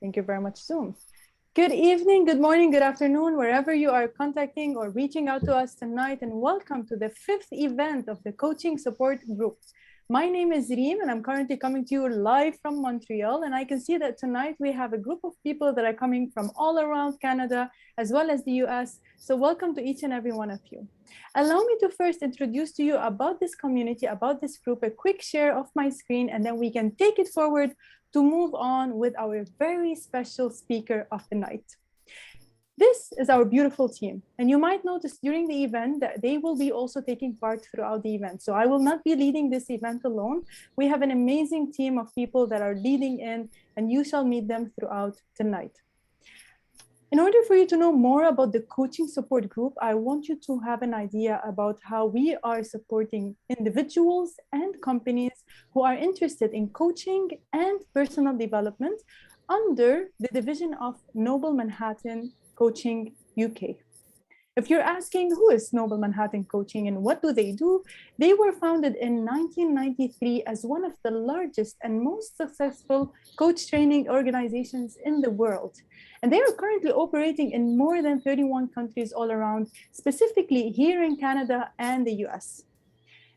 Thank you very much, Zoom. Good evening, good morning, good afternoon, wherever you are contacting or reaching out to us tonight, and welcome to the 5th event of the Coaching Support Group. My name is Reem, and I'm currently coming to you live from Montreal, and I can see that tonight we have a group of people that are coming from all around Canada, as well as the US, so welcome to each and every one of you. Allow me to first introduce to you about this community, about this group, a quick share of my screen, and then we can take it forward to move on with our very special speaker of the night. This is our beautiful team, and you might notice during the event that they will be also taking part throughout the event. So I will not be leading this event alone. We have an amazing team of people that are leading in, and you shall meet them throughout tonight. In order for you to know more about the coaching support group, I want you to have an idea about how we are supporting individuals and companies who are interested in coaching and personal development under the division of Noble Manhattan Coaching UK. If you're asking who is Noble Manhattan Coaching and what do, they were founded in 1993 as one of the largest and most successful coach training organizations in the world. And they are currently operating in more than 31 countries all around, specifically here in Canada and the US.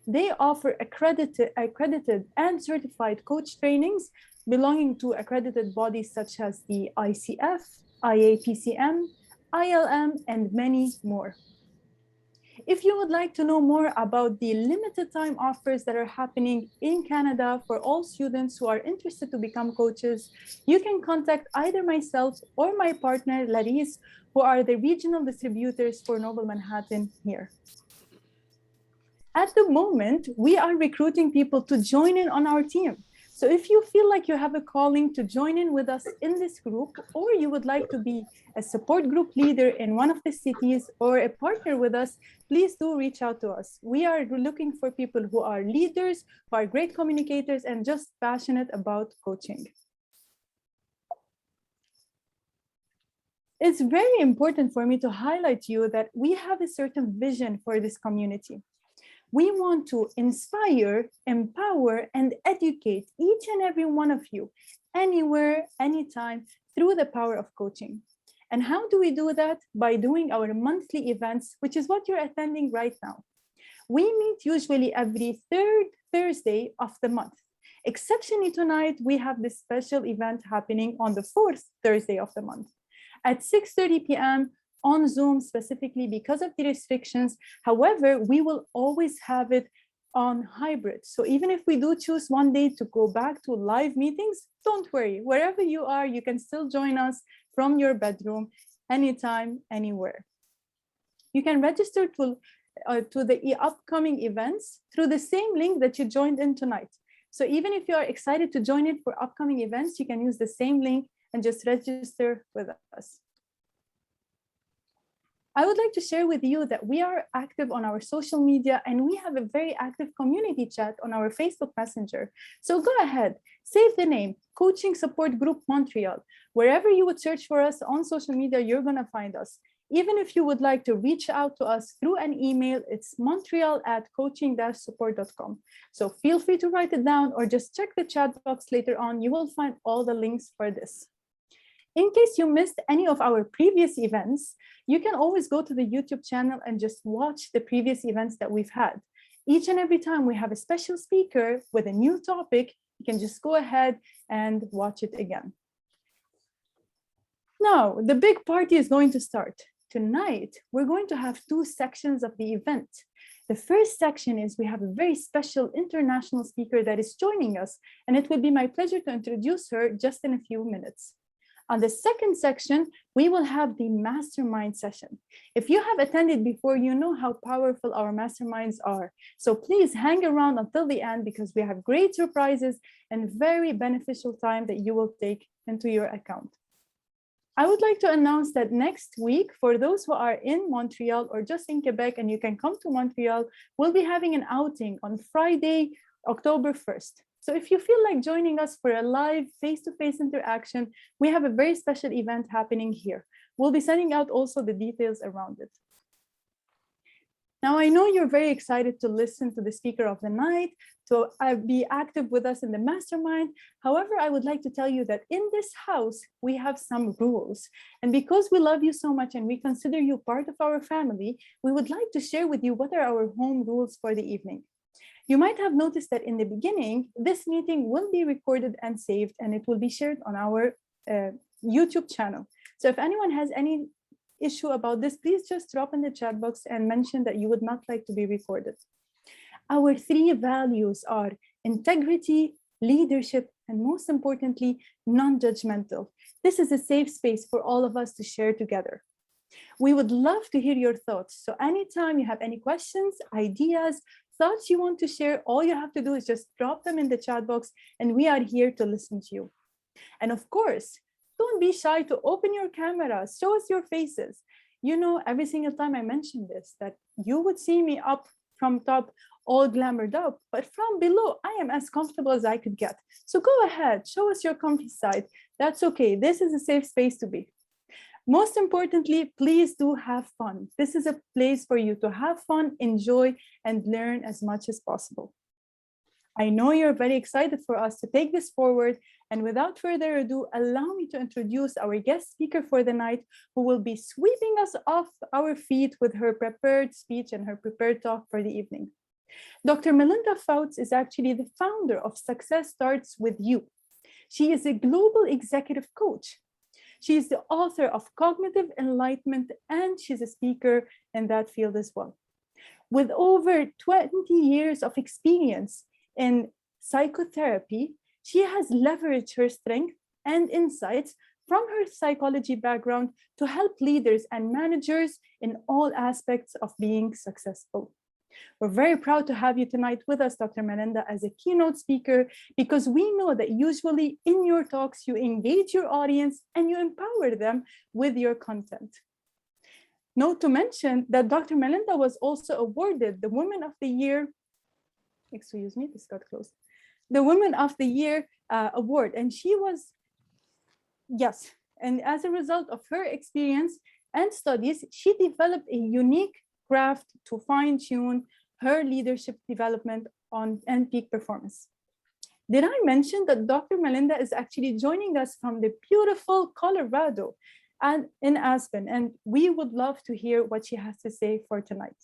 They offer accredited and certified coach trainings belonging to accredited bodies such as the ICF, IAPCM, ILM, and many more. If you would like to know more about the limited time offers that are happening in Canada for all students who are interested to become coaches, you can contact either myself or my partner, Laris, who are the regional distributors for Noble Manhattan here. At the moment, we are recruiting people to join in on our team. So if you feel like you have a calling to join in with us in this group, or you would like to be a support group leader in one of the cities or a partner with us, please do reach out to us. We are looking for people who are leaders, who are great communicators, and just passionate about coaching. It's very important for me to highlight to you that we have a certain vision for this community. We want to inspire, empower, and educate each and every one of you, anywhere, anytime, through the power of coaching. And how do we do that? By doing our monthly events, which is what you're attending right now. We meet usually every third Thursday of the month. Exceptionally tonight, we have this special event happening on the fourth Thursday of the month at 6:30 p.m. on Zoom, specifically because of the restrictions. However, we will always have it on hybrid. So even if we do choose one day to go back to live meetings, don't worry. Wherever you are, you can still join us from your bedroom, anytime, anywhere. You can register to the upcoming events through the same link that you joined in tonight. So even if you are excited to join it for upcoming events, you can use the same link and just register with us. I would like to share with you that we are active on our social media, and we have a very active community chat on our Facebook Messenger. So go ahead, save the name, Coaching Support Group Montreal. Wherever you would search for us on social media, you're gonna find us. Even if you would like to reach out to us through an email, it's montreal@coaching-support.com. So feel free to write it down or just check the chat box later on. You will find all the links for this. In case you missed any of our previous events, you can always go to the YouTube channel and just watch the previous events that we've had. Each and every time we have a special speaker with a new topic, you can just go ahead and watch it again. Now, the big party is going to start. Tonight, we're going to have two sections of the event. The first section is we have a very special international speaker that is joining us, and it will be my pleasure to introduce her just in a few minutes. On the second section, we will have the mastermind session. If you have attended before, you know how powerful our masterminds are. So please hang around until the end because we have great surprises and very beneficial time that you will take into your account. I would like to announce that next week, for those who are in Montreal or just in Quebec and you can come to Montreal, we'll be having an outing on Friday, October 1st. So if you feel like joining us for a live face-to-face interaction, we have a very special event happening here. We'll be sending out also the details around it. Now, I know you're very excited to listen to the speaker of the night, to be active with us in the mastermind. However, I would like to tell you that in this house, we have some rules. And because we love you so much and we consider you part of our family, we would like to share with you what are our home rules for the evening. You might have noticed that in the beginning, this meeting will be recorded and saved, and it will be shared on our YouTube channel. So if anyone has any issue about this, please just drop in the chat box and mention that you would not like to be recorded. Our 3 values are integrity, leadership, and most importantly, non-judgmental. This is a safe space for all of us to share together. We would love to hear your thoughts. So anytime you have any questions, ideas, thoughts you want to share, all you have to do is just drop them in the chat box and we are here to listen to you. And of course, don't be shy to open your camera, show us your faces. You know, every single time I mention this, that you would see me up from top, all glamored up, but from below, I am as comfortable as I could get. So go ahead, show us your comfy side. That's okay. This is a safe space to be. Most importantly, please do have fun. This is a place for you to have fun, enjoy, and learn as much as possible. I know you're very excited for us to take this forward, and without further ado, allow me to introduce our guest speaker for the night, who will be sweeping us off our feet with her prepared speech and her prepared talk for the evening. Dr. Melinda Fouts is actually the founder of Success Starts With You. She is a global executive coach. She is the author of Cognitive Enlightenment, and she's a speaker in that field as well. With over 20 years of experience in psychotherapy, she has leveraged her strength and insights from her psychology background to help leaders and managers in all aspects of being successful. We're very proud to have you tonight with us, Dr. Melinda, as a keynote speaker, because we know that usually in your talks, you engage your audience and you empower them with your content. Note to mention that Dr. Melinda was also awarded the Woman of the Year, excuse me, this got closed, the Woman of the Year award. And she was, yes, and as a result of her experience and studies, she developed a unique craft to fine-tune her leadership development and peak performance. Did I mention that Dr. Melinda is actually joining us from the beautiful Colorado and in Aspen, and we would love to hear what she has to say for tonight.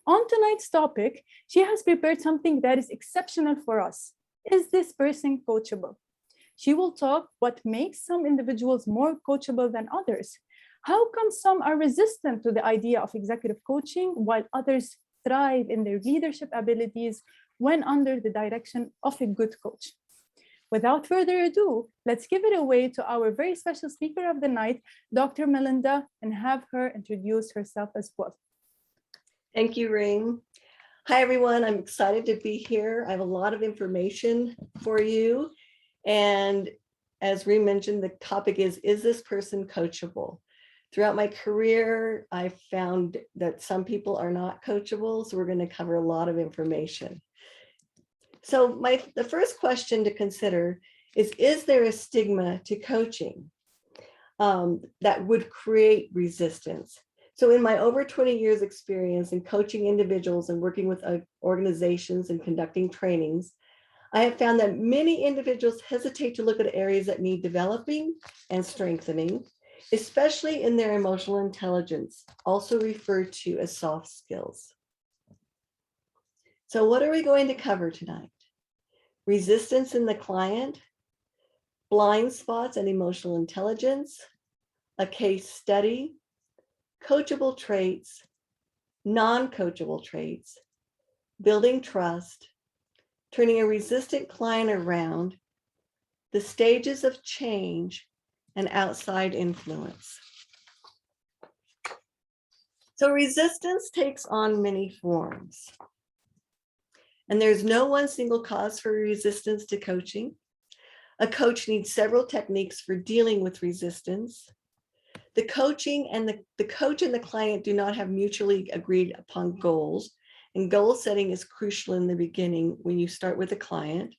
On tonight's topic, she has prepared something that is exceptional for us. Is this person coachable? She will talk what makes some individuals more coachable than others. How come some are resistant to the idea of executive coaching while others thrive in their leadership abilities when under the direction of a good coach? Without further ado, let's give it away to our very special speaker of the night, Dr. Melinda, and have her introduce herself as well. Thank you, Ring. Hi, everyone. I'm excited to be here. I have a lot of information for you. And as Ring mentioned, the topic is this person coachable? Throughout my career, I found that some people are not coachable, so we're going to cover a lot of information. So the first question to consider is there a stigma to coaching that would create resistance? So in my over 20 years experience in coaching individuals and working with organizations and conducting trainings, I have found that many individuals hesitate to look at areas that need developing and strengthening, especially in their emotional intelligence, also referred to as soft skills. So what are we going to cover tonight? Resistance in the client, blind spots and emotional intelligence, a case study, coachable traits, non-coachable traits, building trust, turning a resistant client around, the stages of change, and outside influence. So resistance takes on many forms. And there's no one single cause for resistance to coaching. A coach needs several techniques for dealing with resistance. The coach and the client do not have mutually agreed upon goals, and goal setting is crucial in the beginning when you start with a client.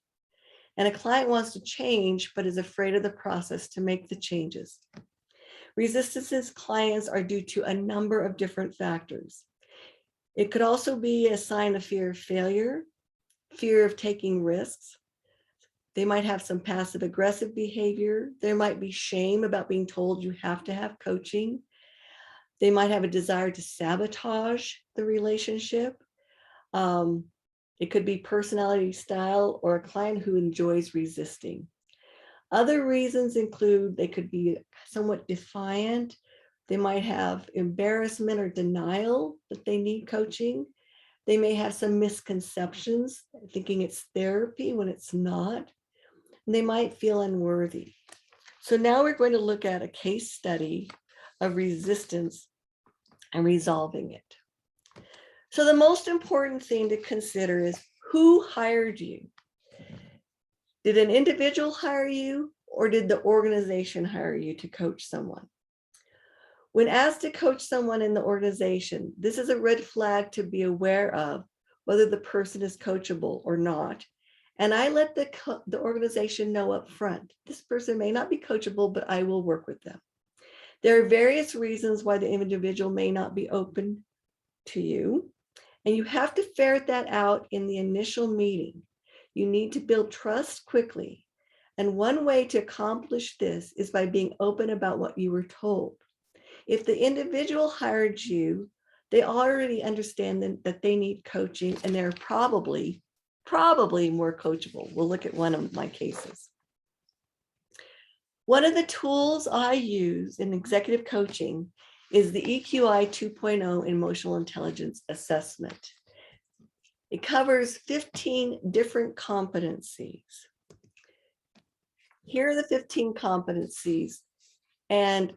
And a client wants to change, but is afraid of the process to make the changes. Resistance's clients are due to a number of different factors. It could also be a sign of fear of failure, fear of taking risks. They might have some passive aggressive behavior. There might be shame about being told you have to have coaching. They might have a desire to sabotage the relationship. It could be personality style or a client who enjoys resisting. Other reasons include they could be somewhat defiant. They might have embarrassment or denial that they need coaching. They may have some misconceptions, thinking it's therapy when it's not. And they might feel unworthy. So now we're going to look at a case study of resistance and resolving it. So the most important thing to consider is who hired you? Did an individual hire you, or did the organization hire you to coach someone? When asked to coach someone in the organization, this is a red flag to be aware of whether the person is coachable or not. And I let the organization know up front, this person may not be coachable, but I will work with them. There are various reasons why the individual may not be open to you. And you have to ferret that out in the initial meeting. You need to build trust quickly. And one way to accomplish this is by being open about what you were told. If the individual hired you, they already understand that they need coaching, and they're probably more coachable. We'll look at one of my cases. One of the tools I use in executive coaching is the EQI 2.0 emotional intelligence assessment. It covers 15 different competencies. Here are the 15 competencies. And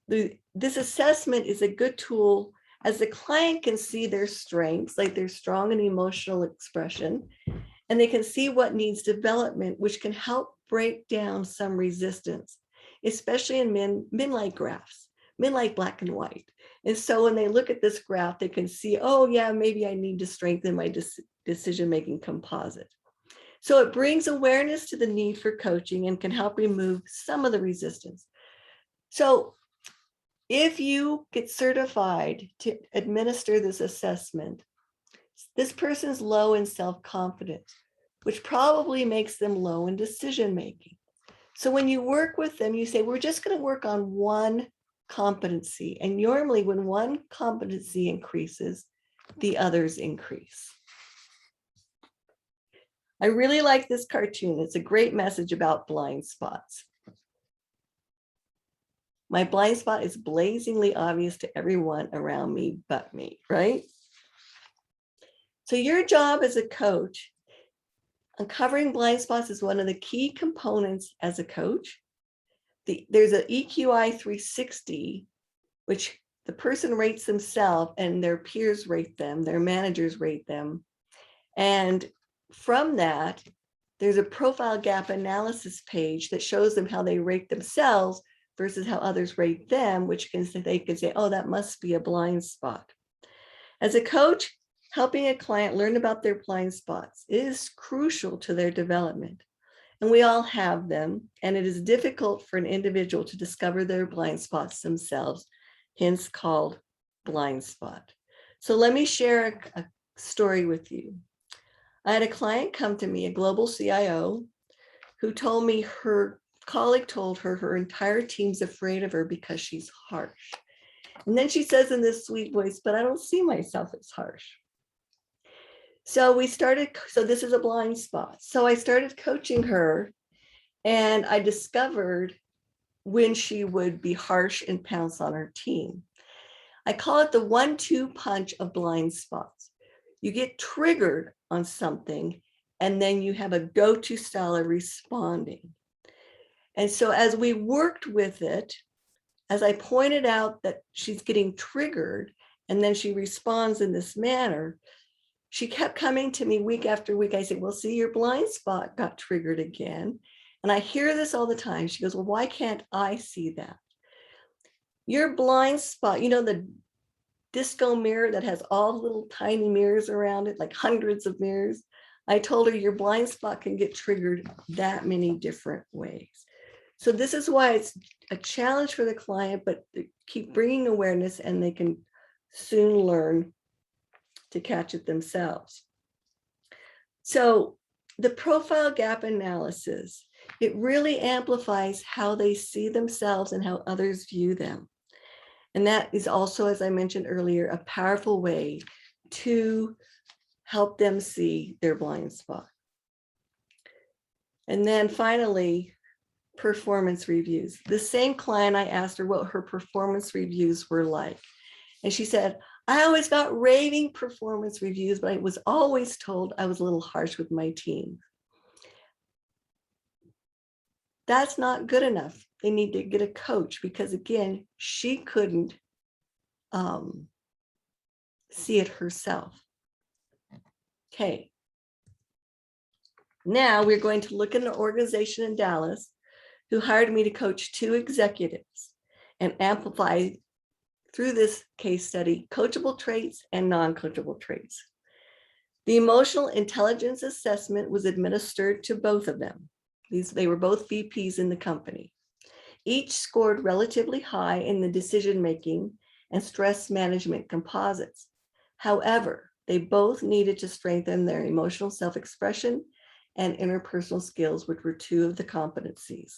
this assessment is a good tool as the client can see their strengths, like they're strong in emotional expression, and they can see what needs development, which can help break down some resistance, especially in men like graphs. Men like black and white. And so when they look at this graph, they can see, oh yeah, maybe I need to strengthen my decision-making composite. So it brings awareness to the need for coaching and can help remove some of the resistance. So if you get certified to administer this assessment, this person's low in self-confidence, which probably makes them low in decision-making. So when you work with them, you say, we're just going to work on one competency. And normally when one competency increases, the others increase. I really like this cartoon. It's a great message about blind spots. My blind spot is blazingly obvious to everyone around me but me, right? So your job as a coach, uncovering blind spots is one of the key components as a coach. There's an EQI 360, which the person rates themselves and their peers rate them, their managers rate them. And from that, there's a profile gap analysis page that shows them how they rate themselves versus how others rate them, which they can say, oh, that must be a blind spot. As a coach, helping a client learn about their blind spots is crucial to their development. And we all have them, and it is difficult for an individual to discover their blind spots themselves, hence called blind spot. So let me share a story with you. I had a client come to me, a global CIO, who told me her colleague told her her entire team's afraid of her because she's harsh. And then she says in this sweet voice, but I don't see myself as harsh. So this is a blind spot. So I started coaching her, and I discovered when she would be harsh and pounce on her team. I call it the 1-2 punch of blind spots. You get triggered on something, and then you have a go-to style of responding. And so as we worked with it, as I pointed out that she's getting triggered, and then she responds in this manner, she kept coming to me week after week. I said, well, see, your blind spot got triggered again. And I hear this all the time. She goes, well, why can't I see that? Your blind spot, you know, the disco mirror that has all the little tiny mirrors around it, like hundreds of mirrors. I told her your blind spot can get triggered that many different ways. So this is why it's a challenge for the client, but keep bringing awareness and they can soon learn to catch it themselves. So the profile gap analysis, it really amplifies how they see themselves and how others view them. And that is also, as I mentioned earlier, a powerful way to help them see their blind spot. And then finally, performance reviews. The same client, I asked her what her performance reviews were like. And she said, I always got raving performance reviews, but I was always told I was a little harsh with my team. That's not good enough. They need to get a coach because, again, she couldn't see it herself. Okay. Now we're going to look at an organization in Dallas who hired me to coach 2 executives and amplify through this case study coachable traits and non-coachable traits. The emotional intelligence assessment was administered to both of them. They were both VPs in the company. Each scored relatively high in the decision-making and stress management composites. However, they both needed to strengthen their emotional self-expression and interpersonal skills, which were 2 of the competencies.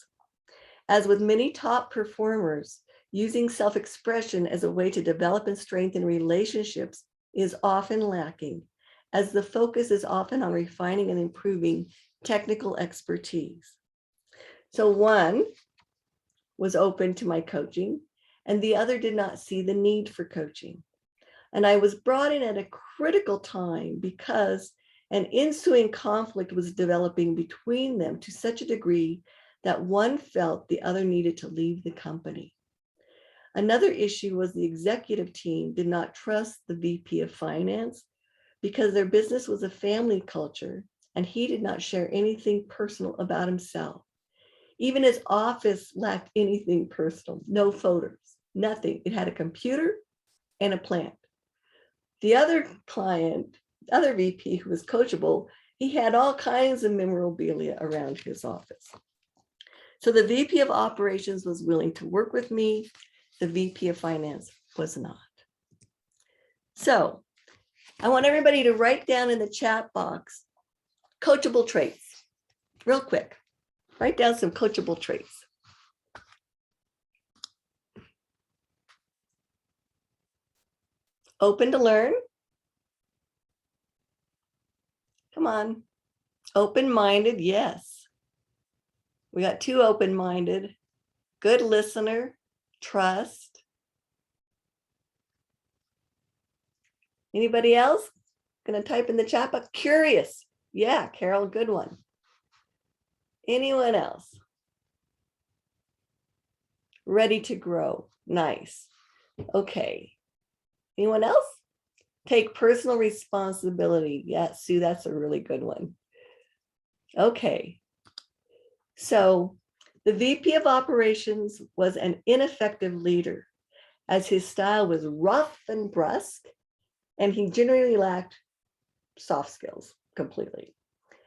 As with many top performers, using self-expression as a way to develop and strengthen relationships is often lacking, as the focus is often on refining and improving technical expertise. So one was open to my coaching, and the other did not see the need for coaching. And I was brought in at a critical time because an ensuing conflict was developing between them to such a degree that one felt the other needed to leave the company. Another issue was the executive team did not trust the VP of finance because their business was a family culture and he did not share anything personal about himself. Even his office lacked anything personal, no photos, nothing. It had a computer and a plant. The other client, other VP who was coachable, he had all kinds of memorabilia around his office. So the VP of operations was willing to work with me. The VP of finance was not. So I want everybody to write down in the chat box, coachable traits, real quick. Write down some coachable traits. Open to learn. Come on. Open-minded, yes. We got 2 open-minded. Good listener, trust. Anybody else? Gonna type in the chat box. Curious. Yeah, Carol, good one. Anyone else? Ready to grow. Nice. Okay. Anyone else? Take personal responsibility. Yeah, Sue, that's a really good one. Okay. So the VP of operations was an ineffective leader as his style was rough and brusque, and he generally lacked soft skills completely.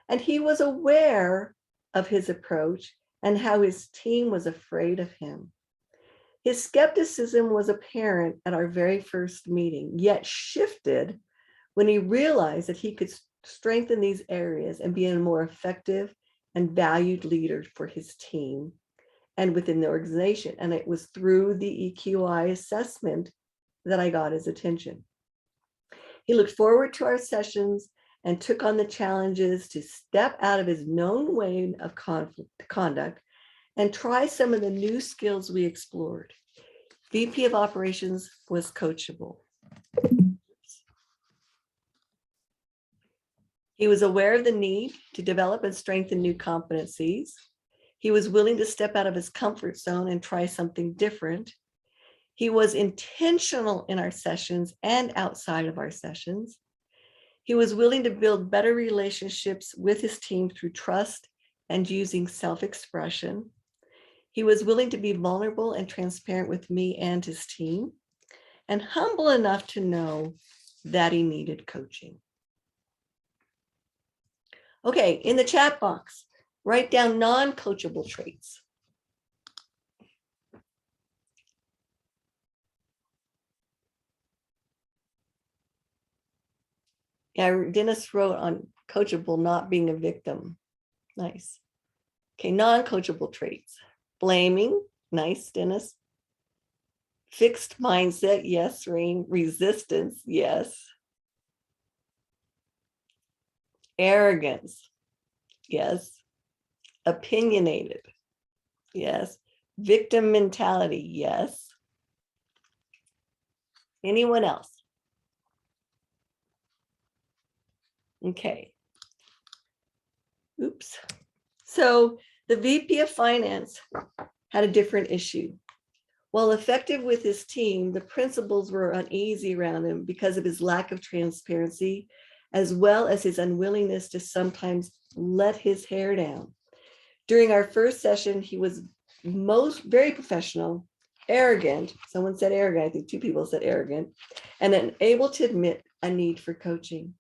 And he was aware of his approach and how his team was afraid of him. His skepticism was apparent at our very first meeting, yet shifted when he realized that he could strengthen these areas and be a more effective and valued leader for his team and within the organization. And it was through the EQI assessment that I got his attention. He looked forward to our sessions and took on the challenges to step out of his known way of conduct and try some of the new skills we explored. VP of operations was coachable. He was aware of the need to develop and strengthen new competencies. He was willing to step out of his comfort zone and try something different. He was intentional in our sessions and outside of our sessions. He was willing to build better relationships with his team through trust and using self-expression. He was willing to be vulnerable and transparent with me and his team, and humble enough to know that he needed coaching. Okay, in the chat box, write down non-coachable traits. Yeah, Dennis wrote on coachable not being a victim. Nice. Okay, non-coachable traits. Blaming. Nice, Dennis. Fixed mindset. Yes, Rain. Resistance. Yes. Arrogance. Yes. Opinionated. Yes. Victim mentality. Yes. Anyone else? Okay. Oops. So the VP of Finance had a different issue. While effective with his team, the principals were uneasy around him because of his lack of transparency, as well as his unwillingness to sometimes let his hair down. During our first session, he was very professional, arrogant. Someone said arrogant. I think two people said arrogant, and unable to admit a need for coaching.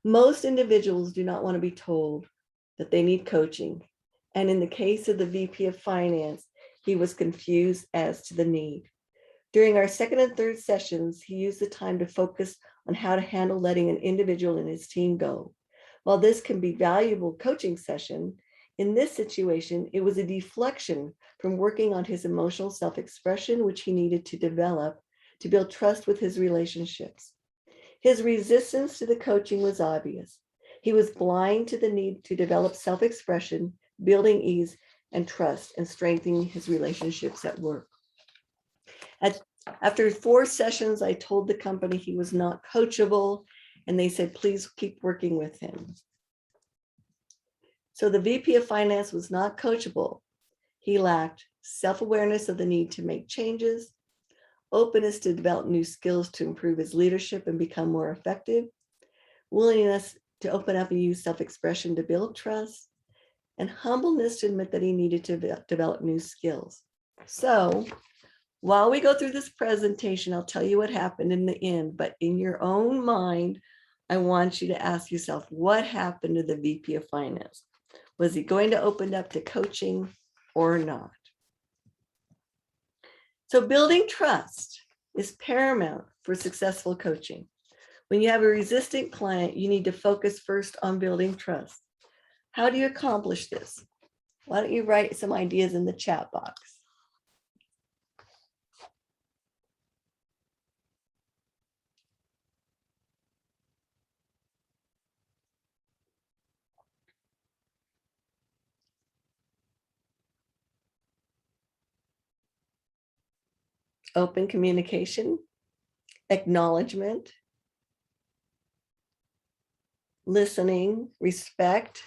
Most individuals do not want to be told that they need coaching. And in the case of the VP of Finance, he was confused as to the need. During our second and third sessions, he used the time to focus on how to handle letting an individual in his team go. While this can be a valuable coaching session, in this situation, it was a deflection from working on his emotional self-expression, which he needed to develop to build trust with his relationships. His resistance to the coaching was obvious. He was blind to the need to develop self-expression, building ease and trust, and strengthening his relationships at work. After 4 sessions, I told the company he was not coachable, and they said, please keep working with him. So the VP of Finance was not coachable. He lacked self-awareness of the need to make changes, openness to develop new skills to improve his leadership and become more effective, willingness to open up and use self-expression to build trust, and humbleness to admit that he needed to develop new skills. So while we go through this presentation, I'll tell you what happened in the end, but in your own mind, I want you to ask yourself, what happened to the VP of Finance? Was he going to open up to coaching or not? So building trust is paramount for successful coaching. When you have a resistant client, you need to focus first on building trust. How do you accomplish this? Why don't you write some ideas in the chat box? Open communication, acknowledgement, listening, respect,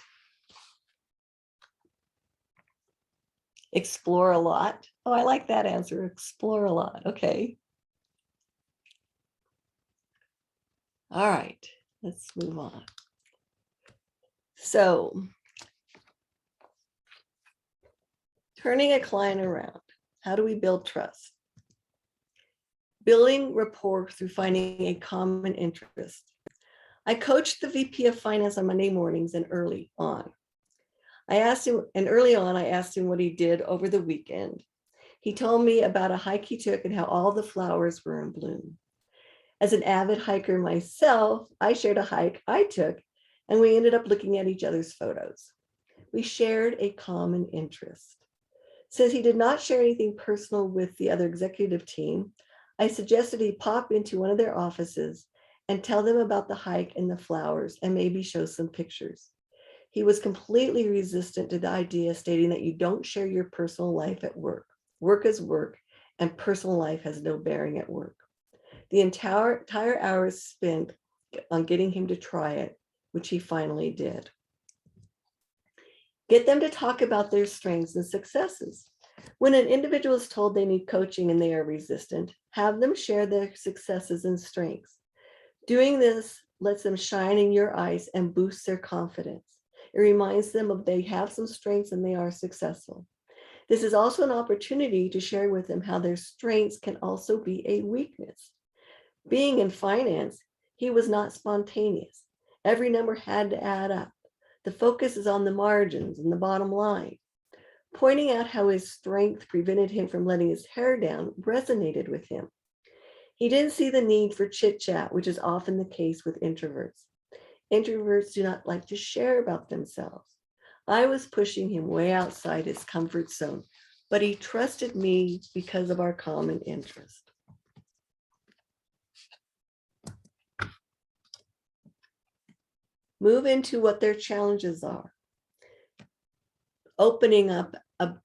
explore a lot. Oh, I like that answer, explore a lot. Okay. All right, let's move on. So, turning a client around, how do we build trust? Building rapport through finding a common interest. I coached the VP of Finance on Monday mornings and early on. I asked him what he did over the weekend. He told me about a hike he took and how all the flowers were in bloom. As an avid hiker myself, I shared a hike I took, and we ended up looking at each other's photos. We shared a common interest. Since he did not share anything personal with the other executive team, I suggested he pop into one of their offices and tell them about the hike and the flowers and maybe show some pictures. He was completely resistant to the idea, stating that you don't share your personal life at work. Work is work, and personal life has no bearing at work. The entire hour spent on getting him to try it, which he finally did. Get them to talk about their strengths and successes. When an individual is told they need coaching and they are resistant, have them share their successes and strengths. Doing this lets them shine in your eyes and boosts their confidence. It reminds them of they have some strengths and they are successful. This is also an opportunity to share with them how their strengths can also be a weakness. Being in finance, he was not spontaneous. Every number had to add up. The focus is on the margins and the bottom line. Pointing out how his strength prevented him from letting his hair down resonated with him. He didn't see the need for chit chat, which is often the case with introverts. Introverts do not like to share about themselves. I was pushing him way outside his comfort zone, but he trusted me because of our common interest. Move into what their challenges are. Opening up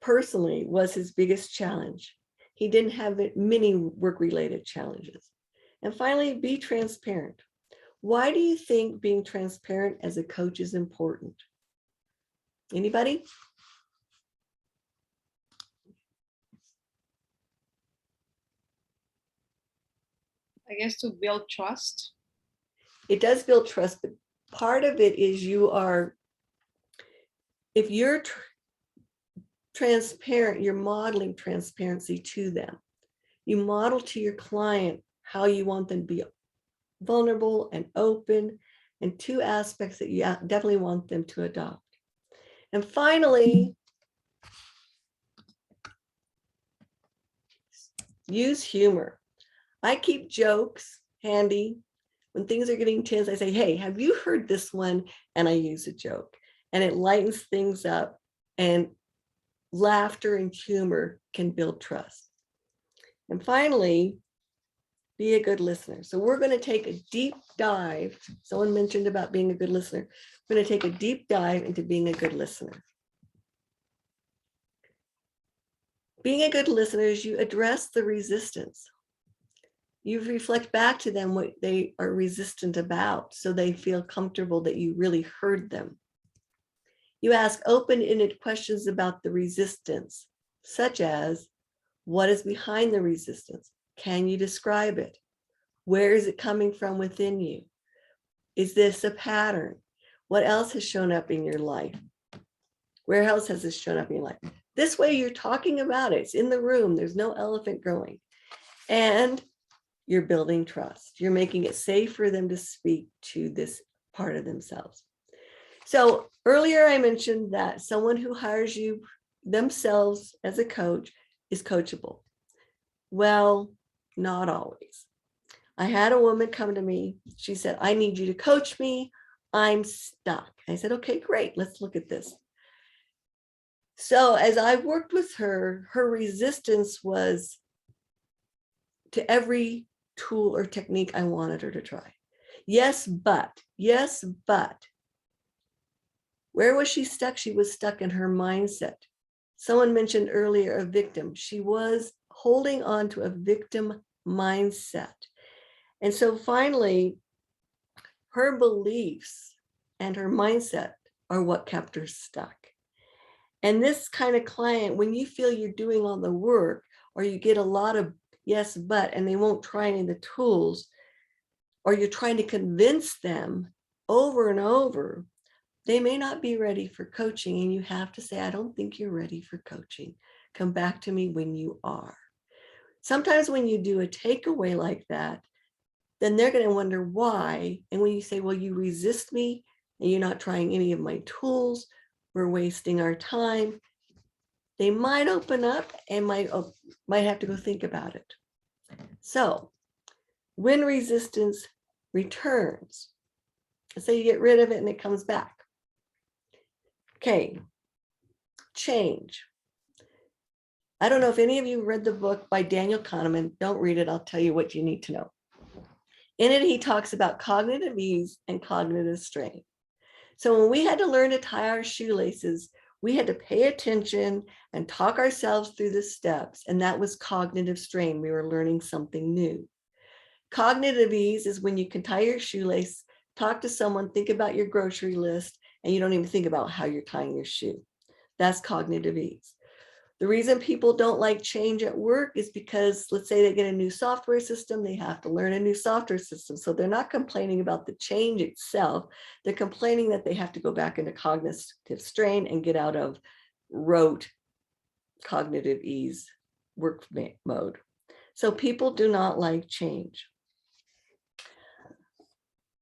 personally was his biggest challenge. He didn't have many work-related challenges. And finally, be transparent. Why do you think being transparent as a coach is important? Anybody? I guess to build trust. It does build trust, but part of it is if you're transparent, you're modeling transparency to them. You model to your client how you want them to be vulnerable and open, and two aspects that you definitely want them to adopt. And finally, use humor. I keep jokes handy. When things are getting tense, I say, hey, have you heard this one? And I use a joke, and it lightens things up, and laughter and humor can build trust. And finally, be a good listener. So we're going to take a deep dive. Someone mentioned about being a good listener. We're going to take a deep dive into being a good listener. Being a good listener is you address the resistance. You reflect back to them what they are resistant about, so they feel comfortable that you really heard them. You ask open-ended questions about the resistance, such as, what is behind the resistance? Can you describe it? Where is it coming from within you? Is this a pattern? What else has shown up in your life? Where else has this shown up in your life? This way you're talking about it. It's in the room. There's no elephant growing. And you're building trust. You're making it safe for them to speak to this part of themselves. So earlier I mentioned that someone who hires you themselves as a coach is coachable. Well, not always. I had a woman come to me. She said, I need you to coach me. I'm stuck. I said, okay, great. Let's look at this. So as I worked with her, her resistance was to every tool or technique I wanted her to try. Yes, but. Where was she stuck? She was stuck in her mindset. Someone mentioned earlier a victim. She was holding on to a victim mindset. And so finally, her beliefs and her mindset are what kept her stuck. And this kind of client, when you feel you're doing all the work, or you get a lot of yes, but, and they won't try any of the tools, or you're trying to convince them over and over, they may not be ready for coaching. And you have to say, I don't think you're ready for coaching. Come back to me when you are. Sometimes when you do a takeaway like that, then they're going to wonder why. And when you say, well, you resist me and you're not trying any of my tools, we're wasting our time, they might open up and might have to go think about it. So when resistance returns, say you get rid of it and it comes back. Okay, change. I don't know if any of you read the book by Daniel Kahneman. Don't read it. I'll tell you what you need to know. In it, he talks about cognitive ease and cognitive strain. So when we had to learn to tie our shoelaces, we had to pay attention and talk ourselves through the steps. And that was cognitive strain. We were learning something new. Cognitive ease is when you can tie your shoelace, talk to someone, think about your grocery list, and you don't even think about how you're tying your shoe. That's cognitive ease. The reason people don't like change at work is because, let's say they get a new software system, they have to learn a new software system. So they're not complaining about the change itself. They're complaining that they have to go back into cognitive strain and get out of rote cognitive ease work mode. So people do not like change.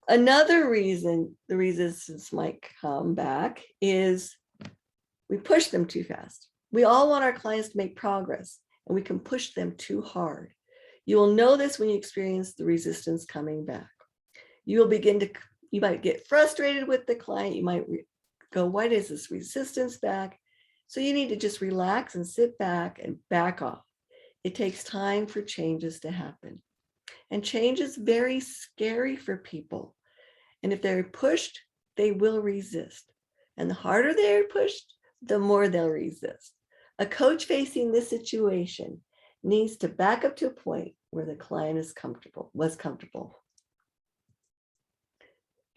Another reason the resistance might come back is we push them too fast. We all want our clients to make progress, and we can push them too hard. You will know this when you experience the resistance coming back. You will begin to You might get frustrated with the client. You might go, why is this resistance back? So you need to just relax and sit back and back off. It takes time for changes to happen. And change is very scary for people. And if they're pushed, they will resist. And the harder they're pushed, the more they'll resist. A coach facing this situation needs to back up to a point where the client was comfortable.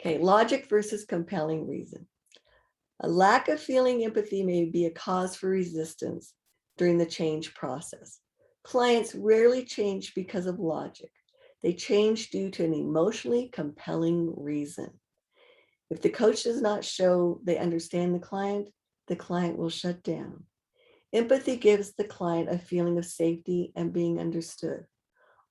Okay, logic versus compelling reason. A lack of feeling empathy may be a cause for resistance during the change process. Clients rarely change because of logic. They change due to an emotionally compelling reason. If the coach does not show they understand the client will shut down. Empathy gives the client a feeling of safety and being understood.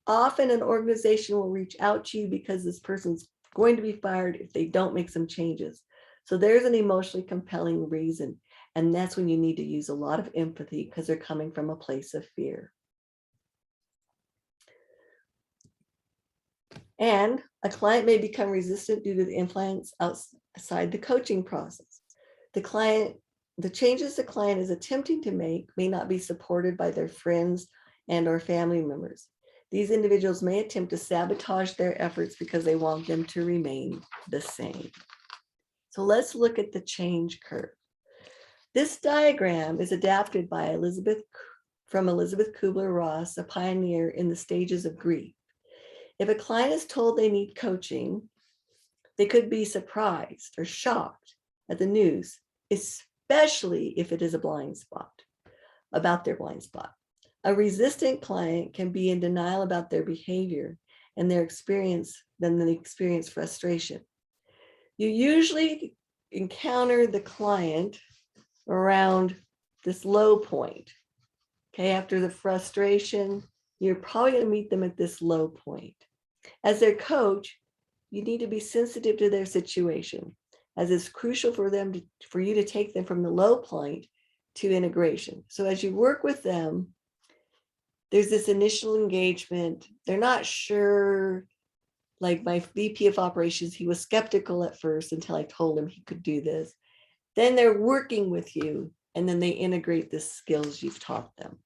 Often an organization will reach out to you because this person's going to be fired if they don't make some changes. So there's an emotionally compelling reason. And that's when you need to use a lot of empathy because they're coming from a place of fear. And a client may become resistant due to the influence outside the coaching process. The changes the client is attempting to make may not be supported by their friends and or family members. These individuals may attempt to sabotage their efforts because they want them to remain the same. So let's look at the change curve. This diagram is adapted by Elizabeth Kubler-Ross, a pioneer in the stages of grief. If a client is told they need coaching, they could be surprised or shocked at the news, especially if it is a blind spot, about their blind spot. A resistant client can be in denial about their behavior and their experience, then they experience frustration. You usually encounter the client around this low point. Okay, after the frustration, you're probably going to meet them at this low point. As their coach, you need to be sensitive to their situation, as it's crucial for you to take them from the low point to integration. So as you work with them, there's this initial engagement. They're not sure. Like my VP of operations, he was skeptical at first until I told him he could do this. Then they're working with you, and then they integrate the skills you've taught them.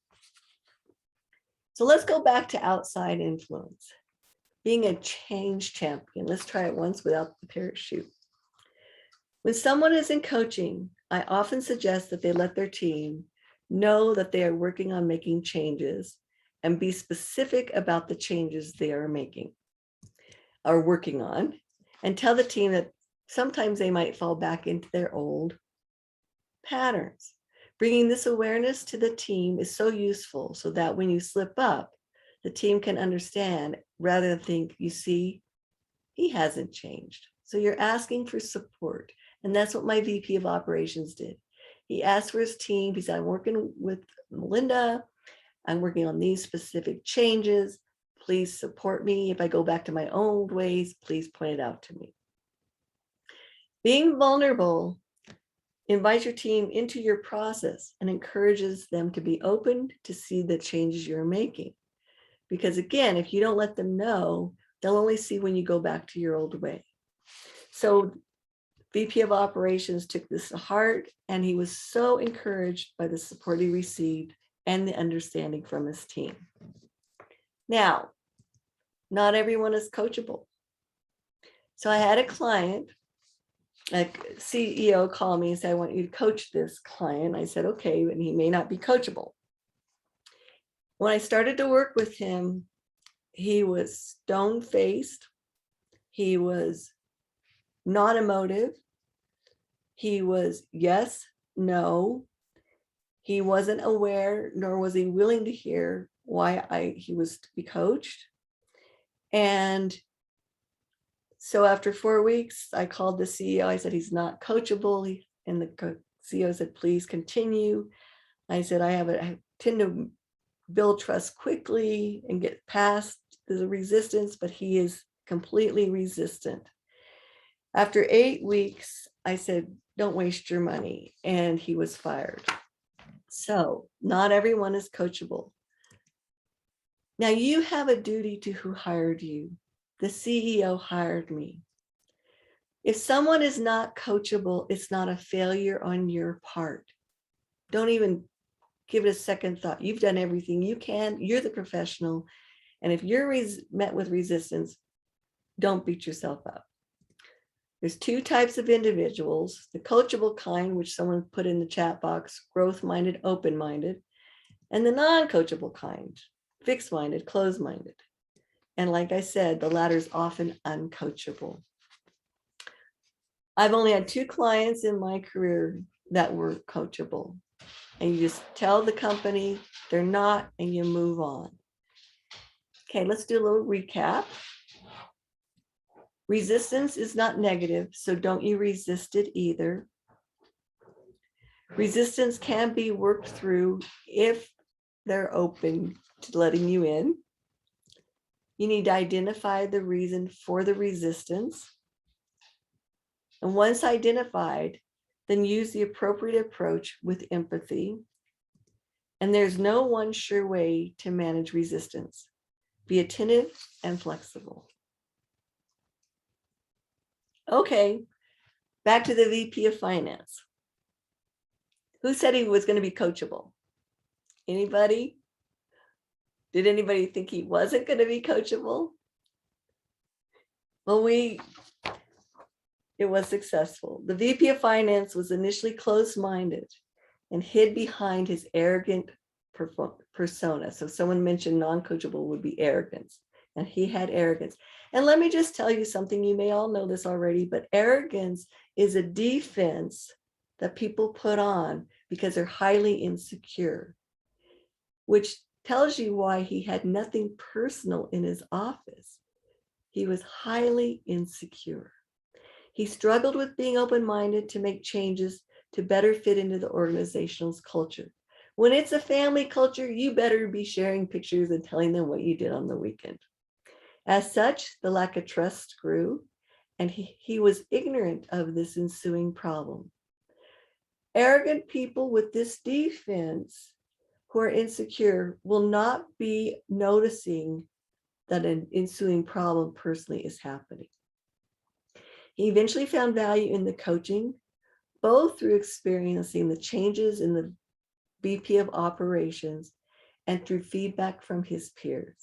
So let's go back to outside influence. Being a change champion. Let's try it once without the parachute. When someone is in coaching, I often suggest that they let their team know that they are working on making changes and be specific about the changes they are making or working on, and tell the team that sometimes they might fall back into their old patterns. Bringing this awareness to the team is so useful so that when you slip up, the team can understand rather than think, you see, he hasn't changed. So you're asking for support. And that's what my VP of operations did. He asked for his team. He said, I'm working with Melinda. I'm working on these specific changes. Please support me. If I go back to my old ways, please point it out to me. Being vulnerable invites your team into your process and encourages them to be open to see the changes you're making. Because again, if you don't let them know, they'll only see when you go back to your old way. So VP of operations took this to heart, and he was so encouraged by the support he received and the understanding from his team. Now, not everyone is coachable. So I had a client, a CEO, call me and say, I want you to coach this client. I said, okay, and he may not be coachable. When I started to work with him, he was stone-faced. He was not emotive. He was yes, no. He wasn't aware, nor was he willing to hear why he was to be coached. And so after 4 weeks, I called the CEO. I said, he's not coachable. And the CEO said, please continue. I said, I tend to build trust quickly and get past the resistance, but he is completely resistant. After 8 weeks, I said, don't waste your money. And he was fired. So not everyone is coachable. Now you have a duty to who hired you. The CEO hired me. If someone is not coachable, it's not a failure on your part. Don't even give it a second thought. You've done everything you can. You're the professional. And if you're met with resistance, don't beat yourself up. There's two types of individuals: the coachable kind, which someone put in the chat box, growth-minded, open-minded, and the non-coachable kind, fixed-minded, closed-minded. And like I said, the latter is often uncoachable. I've only had 2 clients in my career that were coachable. And you just tell the company they're not, and you move on. Okay, let's do a little recap. Resistance is not negative, so don't you resist it either. Resistance can be worked through if they're open to letting you in. You need to identify the reason for the resistance. And once identified, then use the appropriate approach with empathy. And there's no one sure way to manage resistance. Be attentive and flexible. Okay, back to the VP of Finance. Who said he was going to be coachable? Anybody? Did anybody think he wasn't going to be coachable? Well, it was successful. The VP of Finance was initially closed-minded and hid behind his arrogant persona. So someone mentioned non-coachable would be arrogance, and he had arrogance. And let me just tell you something, you may all know this already, but arrogance is a defense that people put on because they're highly insecure, which tells you why he had nothing personal in his office. He was highly insecure. He struggled with being open-minded to make changes to better fit into the organization's culture. When it's a family culture, you better be sharing pictures and telling them what you did on the weekend. As such, the lack of trust grew, and he was ignorant of this ensuing problem. Arrogant people with this defense who are insecure will not be noticing that an ensuing problem personally is happening. He eventually found value in the coaching, both through experiencing the changes in the VP of operations and through feedback from his peers.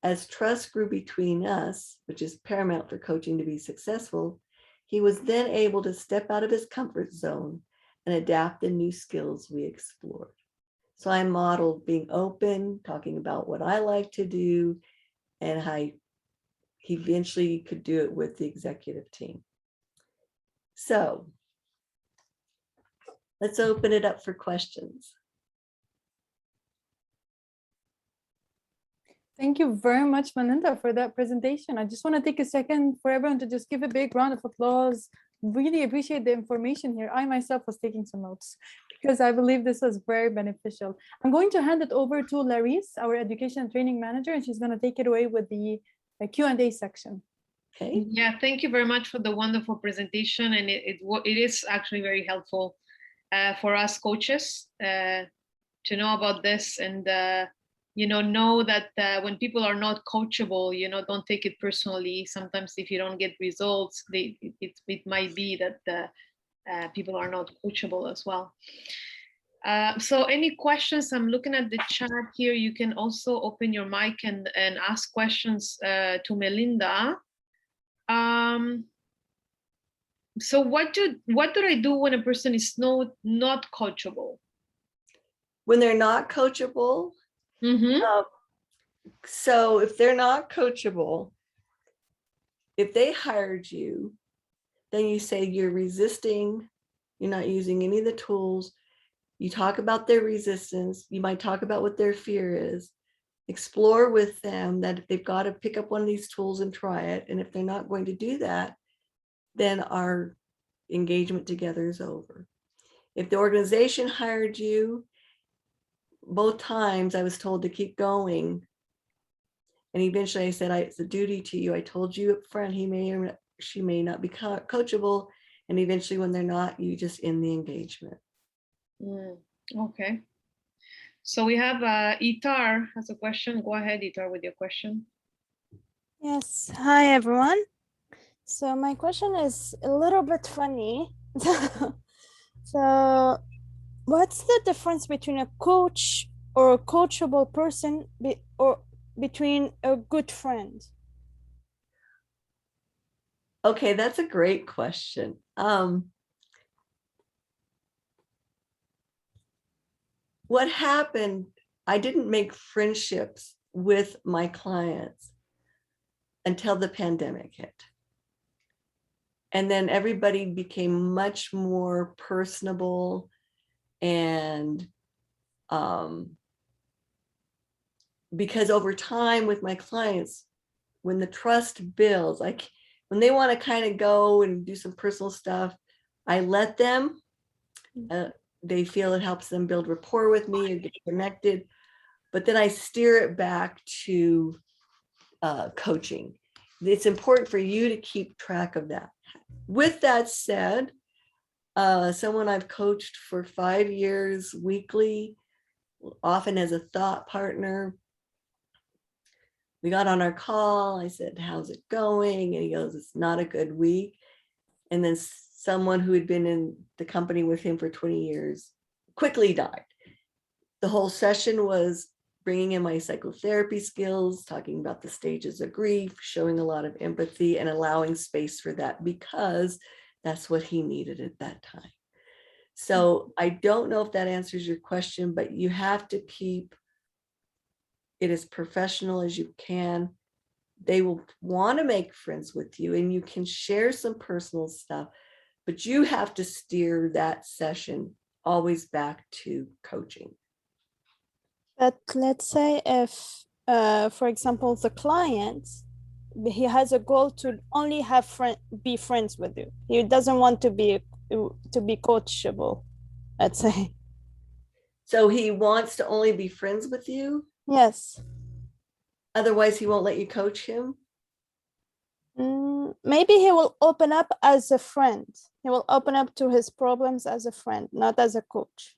As trust grew between us, which is paramount for coaching to be successful, he was then able to step out of his comfort zone and adapt the new skills we explored. So I modeled being open, talking about what I like to do, and how he eventually could do it with the executive team. So let's open it up for questions. Thank you very much, Melinda, for that presentation. I just want to take a second for everyone to just give a big round of applause. Really appreciate the information here. I myself was taking some notes because I believe this was very beneficial. I'm going to hand it over to Larisse, our education and training manager, and she's going to take it away with the Q&A section. Okay. Yeah, thank you very much for the wonderful presentation. And it is actually very helpful for us coaches to know about this and know that when people are not coachable, don't take it personally. Sometimes if you don't get results, it might be that people are not coachable as well. So any questions? I'm looking at the chat here. You can also open your mic and ask questions to Melinda. So what do I do when a person is not coachable? When they're not coachable, so if they're not coachable, if they hired you, then you say you're resisting, you're not using any of the tools. You talk about their resistance. You might talk about what their fear is. Explore with them that if they've got to pick up one of these tools and try it. And if they're not going to do that, then our engagement together is over. If the organization hired you, both times I was told to keep going. And eventually I said, it's a duty to you. I told you up front, she may not be coachable. And eventually when they're not, you just end the engagement. Okay. So we have Itar has a question. Go ahead, Itar, with your question. Yes. Hi, everyone. So my question is a little bit funny. So what's the difference between a coach or a coachable person or between a good friend? Okay, that's a great question. What happened, I didn't make friendships with my clients until the pandemic hit. And then everybody became much more personable and because over time with my clients, when the trust builds, like when they want to kind of go and do some personal stuff, I let them. They feel it helps them build rapport with me or get connected. But then I steer it back to coaching. It's important for you to keep track of that. With that said, someone I've coached for 5 years weekly, often as a thought partner. We got on our call. I said, how's it going? And he goes, it's not a good week. And then someone who had been in the company with him for 20 years quickly died. The whole session was bringing in my psychotherapy skills, talking about the stages of grief, showing a lot of empathy and allowing space for that because that's what he needed at that time. So I don't know if that answers your question, but you have to keep it as professional as you can. They will want to make friends with you and you can share some personal stuff, but you have to steer that session always back to coaching. But let's say if, for example, the client, he has a goal to only have be friends with you. He doesn't want to be coachable, let's say. So he wants to only be friends with you? Yes. Otherwise, he won't let you coach him? Maybe he will open up as a friend. He will open up to his problems as a friend, not as a coach.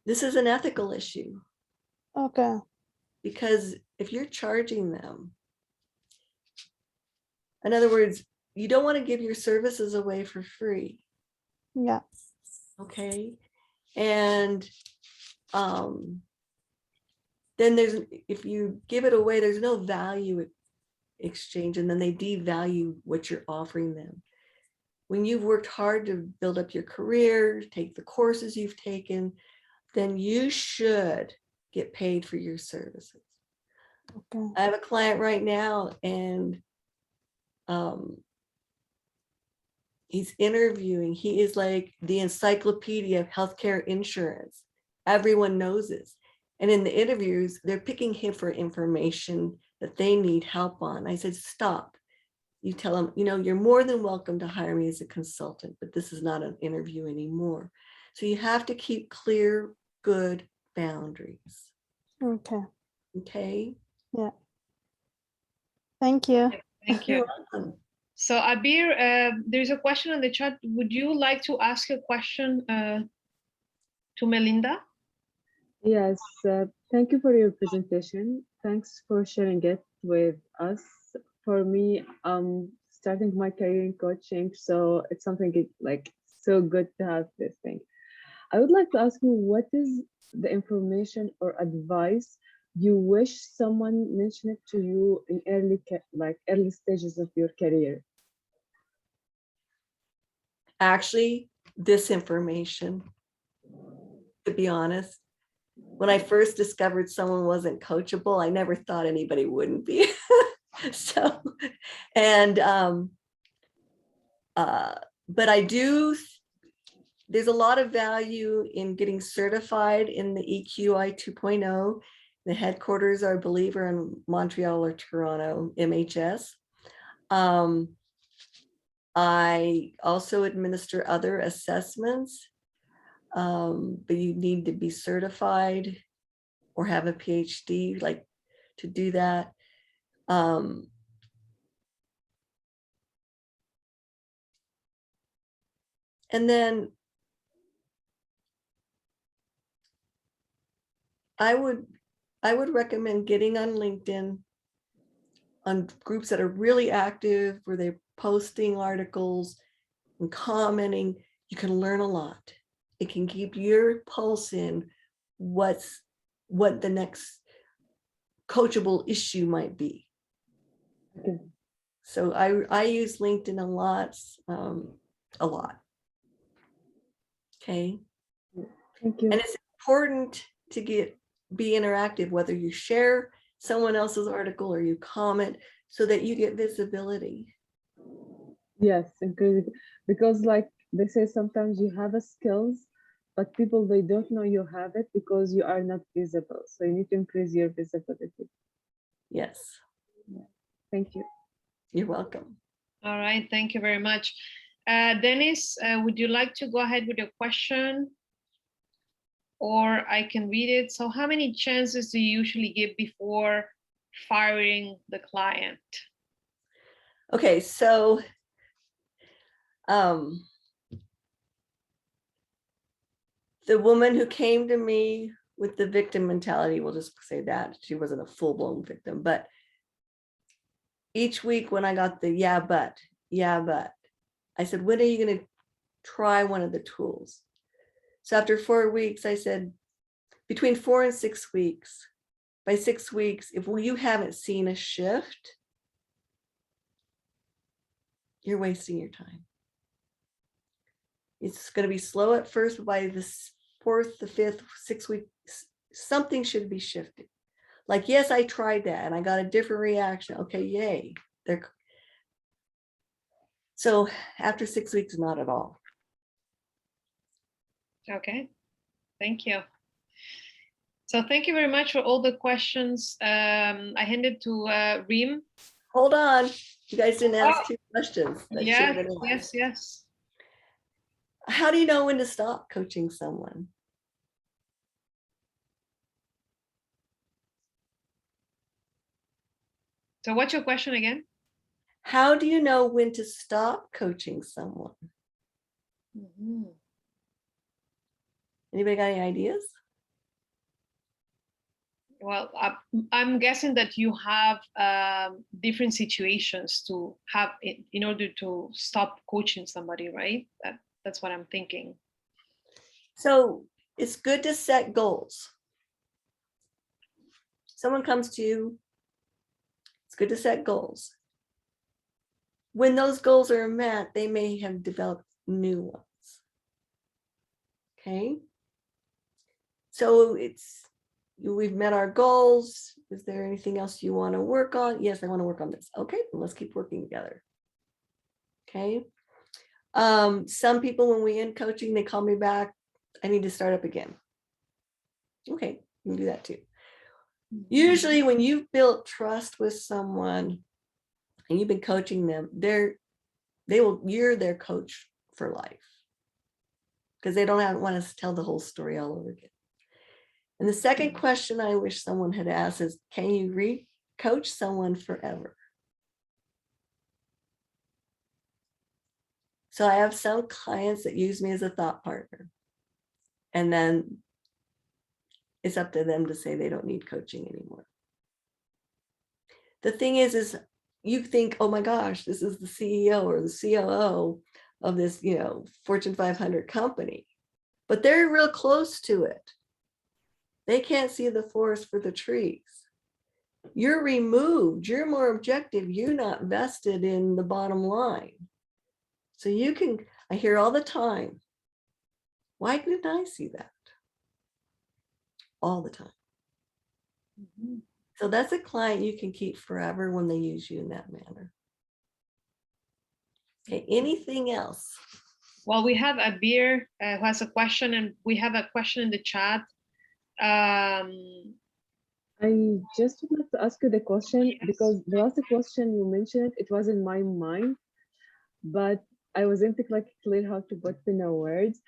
This is an ethical issue. Okay. Because if you're charging them, in other words, you don't want to give your services away for free. Yeah. Okay. And then if you give it away, there's no value exchange, and then they devalue what you're offering them. When you've worked hard to build up your career, take the courses you've taken, then you should get paid for your services. Okay. I have a client right now, and he's interviewing. He is like the encyclopedia of healthcare insurance. Everyone knows this. And in the interviews, they're picking him for information that they need help on. I said, stop. You tell them, you're more than welcome to hire me as a consultant, but this is not an interview anymore. So you have to keep clear, good boundaries. Okay. Okay. Yeah. Thank you. Thank you. You're welcome. So Abir, there's a question in the chat. Would you like to ask a question to Melinda? Yes, thank you for your presentation. Thanks for sharing it with us. For me, starting my career in coaching, so it's something like so good to have this thing. I would like to ask you, what is the information or advice you wish someone mentioned to you in early stages of your career? Actually, this information, to be honest, when I first discovered someone wasn't coachable, I never thought anybody wouldn't be. So, and, but there's a lot of value in getting certified in the EQI 2.0. The headquarters, I believe, are in Montreal or Toronto, MHS. I also administer other assessments, but you need to be certified or have a PhD, like, to do that. And then I would recommend getting on LinkedIn, on groups that are really active, where they're posting articles and commenting, you can learn a lot. It can keep your pulse in what the next coachable issue might be. Okay. So I use LinkedIn a lot. Okay. Thank you. And it's important to be interactive, whether you share someone else's article or you comment, so that you get visibility. Yes, incredible. Because like they say, sometimes you have a skills, but people, they don't know you have it because you are not visible. So you need to increase your visibility. Yes. Thank you. You're welcome. All right, thank you very much. Dennis, would you like to go ahead with your question? Or I can read it. So how many chances do you usually give before firing the client? Okay, so the woman who came to me with the victim mentality, we'll just say that she wasn't a full-blown victim, but each week when I got the yeah, but, I said, when are you going to try one of the tools? So after 4 weeks, I said, between 4 and 6 weeks, by 6 weeks, if you haven't seen a shift, you're wasting your time. It's going to be slow at first, but by the 4th, the 5th, 6th week, something should be shifted. Like, yes, I tried that and I got a different reaction. Okay, yay. So after 6 weeks, not at all. Okay, thank you. So thank you very much for all the questions. I hand it to Reem. Hold on. You guys didn't ask 2 questions. That should have been asked. Yes. How do you know when to stop coaching someone? So what's your question again? How do you know when to stop coaching someone? Mm-hmm. Anybody got any ideas? Well, I'm guessing that you have different situations to have in order to stop coaching somebody, right? That's what I'm thinking. So it's good to set goals. Someone comes to you, it's good to set goals. When those goals are met, they may have developed new ones. Okay. So we've met our goals. Is there anything else you want to work on? Yes, I want to work on this. Okay, let's keep working together. Okay. Some people, when we end coaching, they call me back. I need to start up again. Okay, you can do that too. Usually when you've built trust with someone and you've been coaching them, you're their coach for life, because they don't want us to tell the whole story all over again. And the second question I wish someone had asked is, can you re-coach someone forever? So I have some clients that use me as a thought partner, and then it's up to them to say they don't need coaching anymore. The thing is you think, oh my gosh, this is the CEO or the COO of this, Fortune 500 company, but they're real close to it. They can't see the forest for the trees. You're removed, you're more objective, you're not vested in the bottom line. So I hear all the time, why didn't I see that? All the time. Mm-hmm. So that's a client you can keep forever when they use you in that manner. Okay, anything else? Well, we have Abir who has a question, and we have a question in the chat. I just would like to ask you the question, yes, because the last question you mentioned, it was in my mind, but I wasn't like clear how to put in words.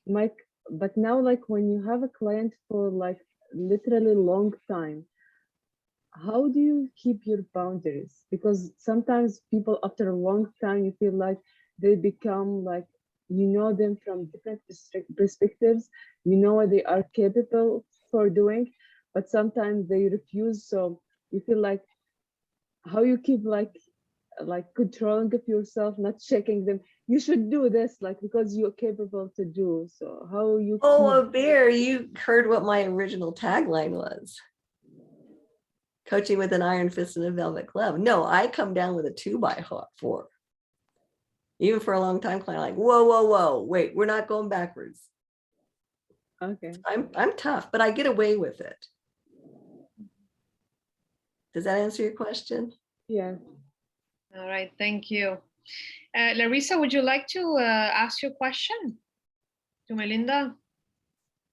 But now, like when you have a client for like literally long time, how do you keep your boundaries? Because sometimes people after a long time, you feel like they become like, them from different perspectives, what they are capable for doing, but sometimes they refuse. So you feel like how you keep like controlling of yourself, not checking them. You should do this, like, because you're capable to do. So how you Oh, keep, Bear, you heard what my original tagline was. Coaching with an iron fist and a velvet glove. No, I come down with a 2x4. Even for a long time client, like, whoa, whoa, whoa, wait, we're not going backwards. okay. I'm tough, but I get away with it. Does that answer your question? Yeah. All right, thank you. Larissa, would you like to ask your question to Melinda?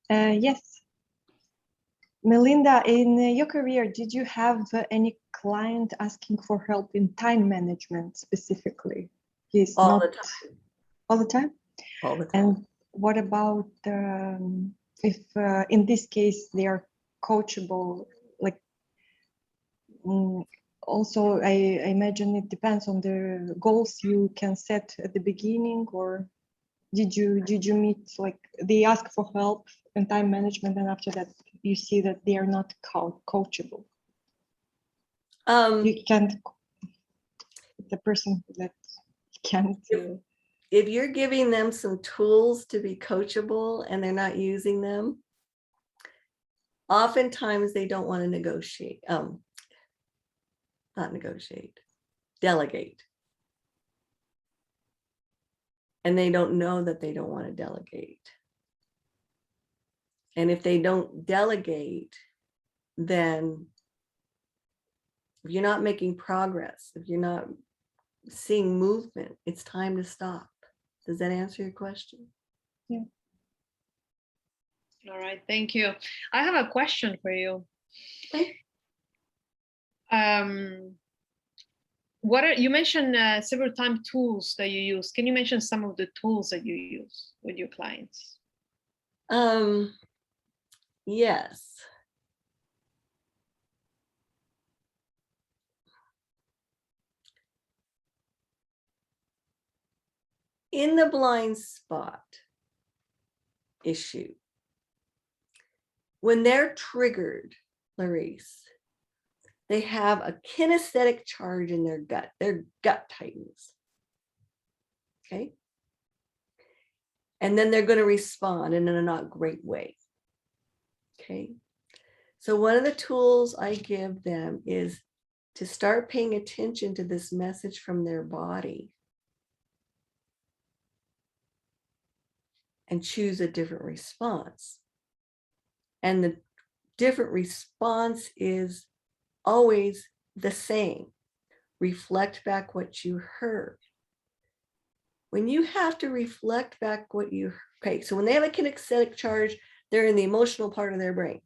Yes. Melinda, in your career, did you have any client asking for help in time management specifically? He's All not the time. all the time. All the time. And what about if in this case they are coachable? Like, also, I imagine it depends on the goals you can set at the beginning, or did you meet, like, they ask for help in time management, and after that you see that they are not coachable? You can't, the person that can't. If you're giving them some tools to be coachable and they're not using them, oftentimes they don't want to negotiate, not negotiate, delegate. And they don't know that they don't want to delegate. And if they don't delegate, then if you're not making progress, if you're not seeing movement, it's time to stop. Does that answer your question? Yeah. All right, thank you. I have a question for you. Okay. What are, you mentioned several times tools that you use. Can you mention some of the tools that you use with your clients? Yes. In the blind spot issue, when they're triggered, Larisse, they have a kinesthetic charge in their gut tightens. Okay. And then they're going to respond in a not great way. Okay. So one of the tools I give them is to start paying attention to this message from their body and choose a different response. And the different response is always the same. Reflect back what you heard. When you have to reflect back what you heard, okay, so when they have a kinesthetic charge, they're in the emotional part of their brain.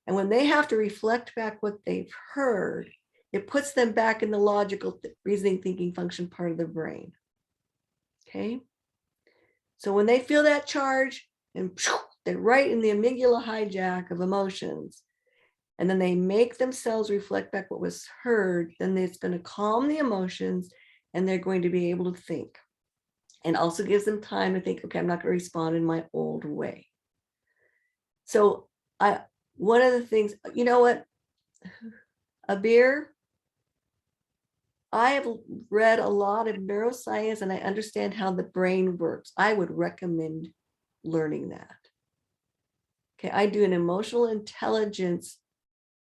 And when they have to reflect back what they've heard, it puts them back in the logical reasoning thinking function part of the brain. Okay. So when they feel that charge, and they're right in the amygdala hijack of emotions, and then they make themselves reflect back what was heard, then it's going to calm the emotions and they're going to be able to think. And also gives them time to think, okay, I'm not going to respond in my old way. So one of the things, you know what, Abir, I have read a lot of neuroscience and I understand how the brain works. I would recommend learning that. Okay, I do an emotional intelligence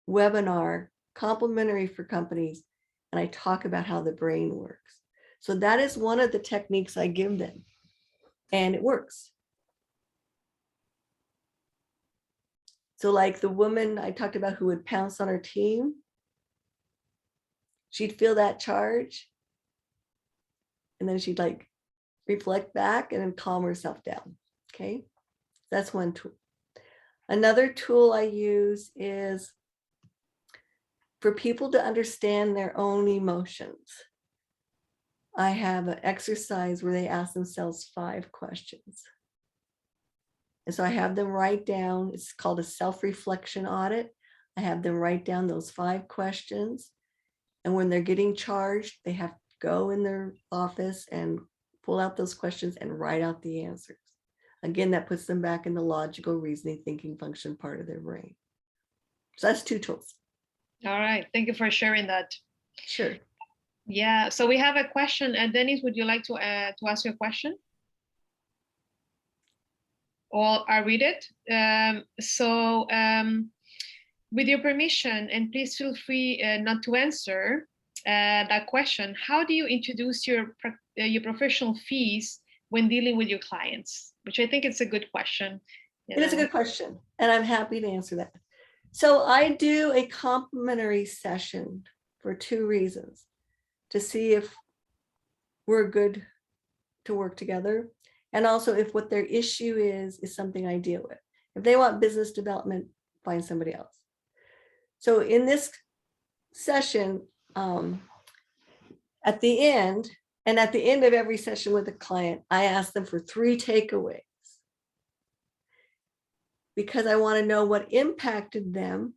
webinar, complimentary for companies, and I talk about how the brain works. So that is one of the techniques I give them, and it works. So like the woman I talked about who would pounce on her team, she'd feel that charge, and then she'd like reflect back and then calm herself down. Okay, that's one tool. Another tool I use is for people to understand their own emotions. I have an exercise where they ask themselves 5 questions. And so I have them write down, it's called a self-reflection audit. I have them write down those 5 questions. And when they're getting charged, they have to go in their office and pull out those questions and write out the answers. Again, that puts them back in the logical reasoning thinking function part of their brain. So that's 2 tools. All right, thank you for sharing that. Sure. Yeah, so we have a question. Dennis, would you like to ask your question? Or I'll read it. With your permission, and please feel free not to answer that question, how do you introduce your professional fees when dealing with your clients? Which I think it's a good question. It is a good question, and I'm happy to answer that. So I do a complimentary session for 2 reasons: to see if we're good to work together, and also if what their issue is something I deal with. If they want business development, find somebody else. So in this session, at the end of every session with a client, I ask them for 3 takeaways, because I want to know what impacted them.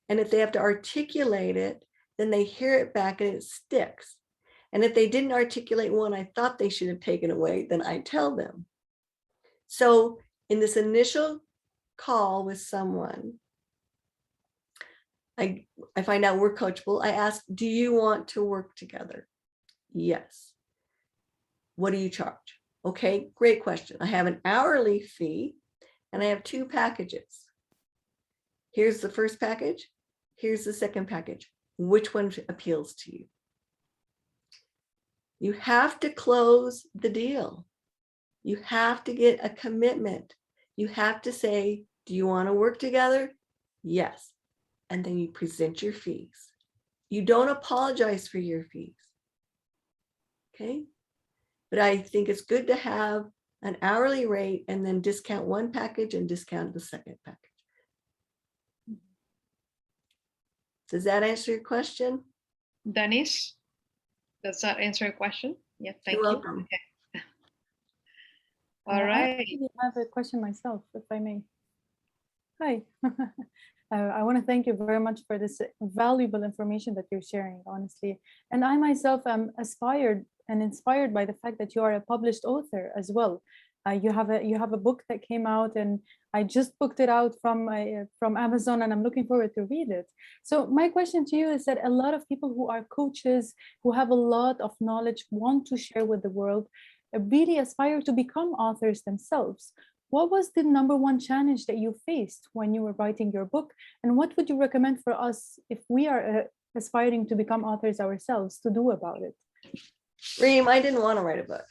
And if they have to articulate it, then they hear it back and it sticks. And if they didn't articulate one I thought they should have taken away, then I tell them. So in this initial call with someone, I find out we're coachable. I ask, do you want to work together? Yes. What do you charge? Okay, great question. I have an hourly fee and I have 2 packages. Here's the first package. Here's the second package. Which one appeals to you? You have to close the deal. You have to get a commitment. You have to say, do you want to work together? Yes. And then you present your fees. You don't apologize for your fees. Okay? But I think it's good to have an hourly rate and then discount one package and discount the second package. Does that answer your question? Dennis, does that answer your question? Yeah, thank you. You're welcome. Okay. All right. I have a question myself, if I may. Hi. I want to thank you very much for this valuable information that you're sharing, honestly. And I myself am inspired by the fact that you are a published author as well. You have a book that came out, and I just booked it out from Amazon, and I'm looking forward to read it. So my question to you is that a lot of people who are coaches, who have a lot of knowledge, want to share with the world, really aspire to become authors themselves. What was the #1 challenge that you faced when you were writing your book? And what would you recommend for us if we are aspiring to become authors ourselves to do about it? Reem, I didn't want to write a book.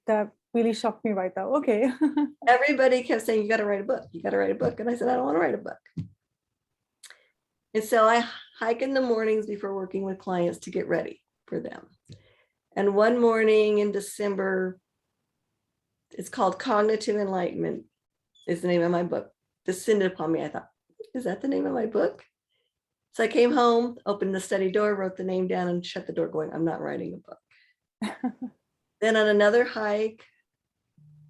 That really shocked me right now. Okay. Everybody kept saying, you got to write a book. You got to write a book. And I said, I don't want to write a book. And so I hike in the mornings before working with clients to get ready for them. And one morning in December, it's called Cognitive Enlightenment, is the name of my book, descended upon me. I thought, is that the name of my book? So I came home, opened the study door, wrote the name down, and shut the door going, I'm not writing a book. Then on another hike,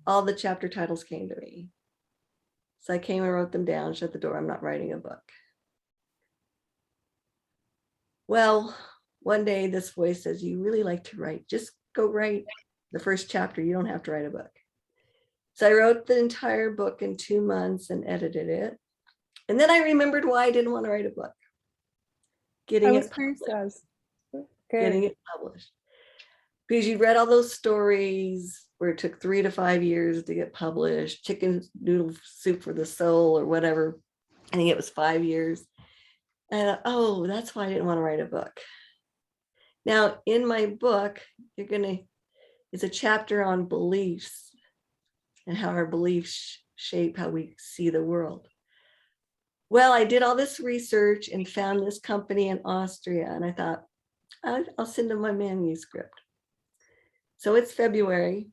all the chapter titles came to me. So I came and wrote them down, shut the door, I'm not writing a book. Well, one day this voice says, you really like to write, just go write the first chapter, you don't have to write a book. So I wrote the entire book in 2 months and edited it. And then I remembered why I didn't want to write a book. Getting it published. Because you read all those stories where it took 3 to 5 years to get published, chicken noodle soup for the soul or whatever. I think it was 5 years. And oh, that's why I didn't want to write a book. Now in my book, it's a chapter on beliefs and how our beliefs shape how we see the world. Well, I did all this research and found this company in Austria, and I thought, I'll send them my manuscript. So it's February,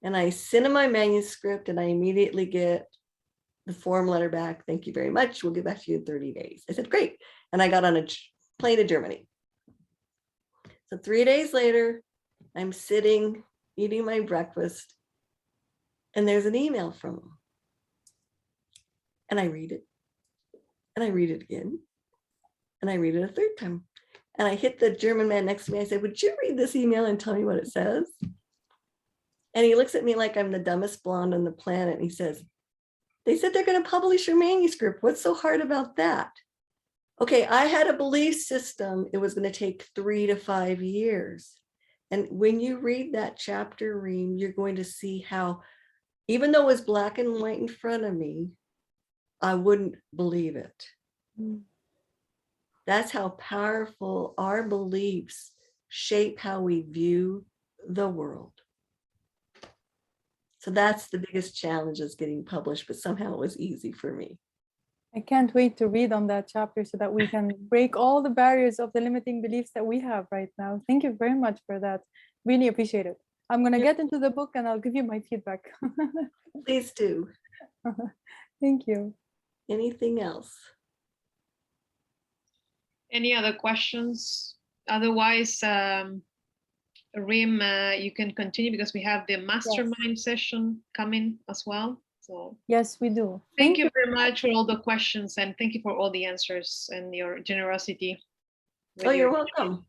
and I send them my manuscript, and I immediately get the form letter back. Thank you very much. We'll get back to you in 30 days. I said, great. And I got on a plane to Germany. So 3 days later, I'm sitting, eating my breakfast, and there's an email from them. And I read it. And I read it again. And I read it a 3rd time. And I hit the German man next to me. I said, would you read this email and tell me what it says? And he looks at me like I'm the dumbest blonde on the planet. And he says, they said they're going to publish your manuscript. What's so hard about that? Okay, I had a belief system. It was going to take 3 to 5 years. And when you read that chapter, Reem, you're going to see how, even though it was black and white in front of me, I wouldn't believe it. That's how powerful our beliefs shape how we view the world. So that's the biggest challenge, is getting published, but somehow it was easy for me. I can't wait to read on that chapter so that we can break all the barriers of the limiting beliefs that we have right now. Thank you very much for that. Really appreciate it. I'm going to get into the book and I'll give you my feedback. Please do. Thank you. Anything else? Any other questions? Otherwise, Reem, you can continue because we have the mastermind session coming as well. So yes, we do. Thank you very much for all the questions, and thank you for all the answers and your generosity. Oh, you're welcome.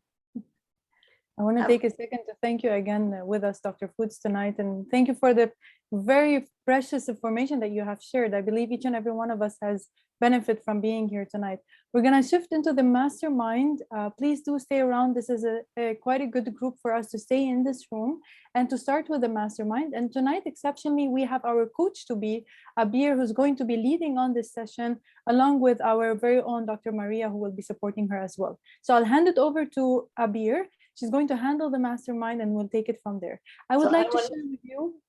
I want to take a second to thank you again with us, Dr. Fouts, tonight. And thank you for the very precious information that you have shared. I believe each and every one of us has benefit from being here tonight. We're going to shift into the mastermind. Please do stay around. This is quite a good group for us to stay in this room and to start with the mastermind. And tonight, exceptionally, we have our coach-to-be, Abir, who's going to be leading on this session, along with our very own Dr. Maria, who will be supporting her as well. So I'll hand it over to Abir. She's going to handle the mastermind and we'll take it from there. I would like to share with you.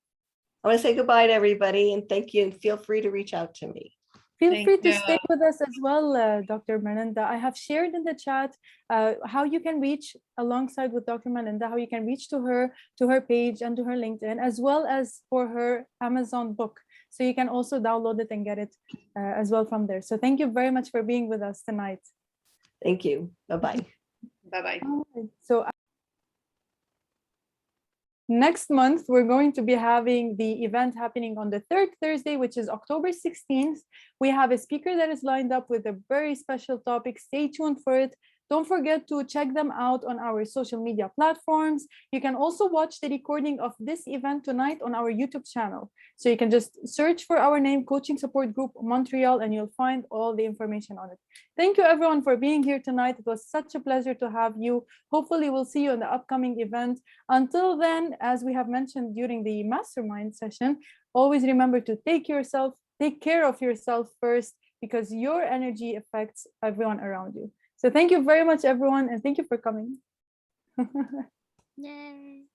I want to say goodbye to everybody and thank you, and feel free to reach out to me. Feel free to stay with us as well, Dr. Melinda. I have shared in the chat how you can reach alongside with Dr. Melinda, how you can reach to her page and to her LinkedIn, as well as for her Amazon book. So you can also download it and get it as well from there. So thank you very much for being with us tonight. Thank you. Bye-bye. Bye-bye. So next month, we're going to be having the event happening on the third Thursday, which is October 16th. We have a speaker that is lined up with a very special topic. Stay tuned for it. Don't forget to check them out on our social media platforms. You can also watch the recording of this event tonight on our YouTube channel. So you can just search for our name, Coaching Support Group Montreal, and you'll find all the information on it. Thank you everyone for being here tonight. It was such a pleasure to have you. Hopefully we'll see you in the upcoming event. Until then, as we have mentioned during the mastermind session, always remember to take care of yourself first, because your energy affects everyone around you. So thank you very much, everyone, and thank you for coming. Yay.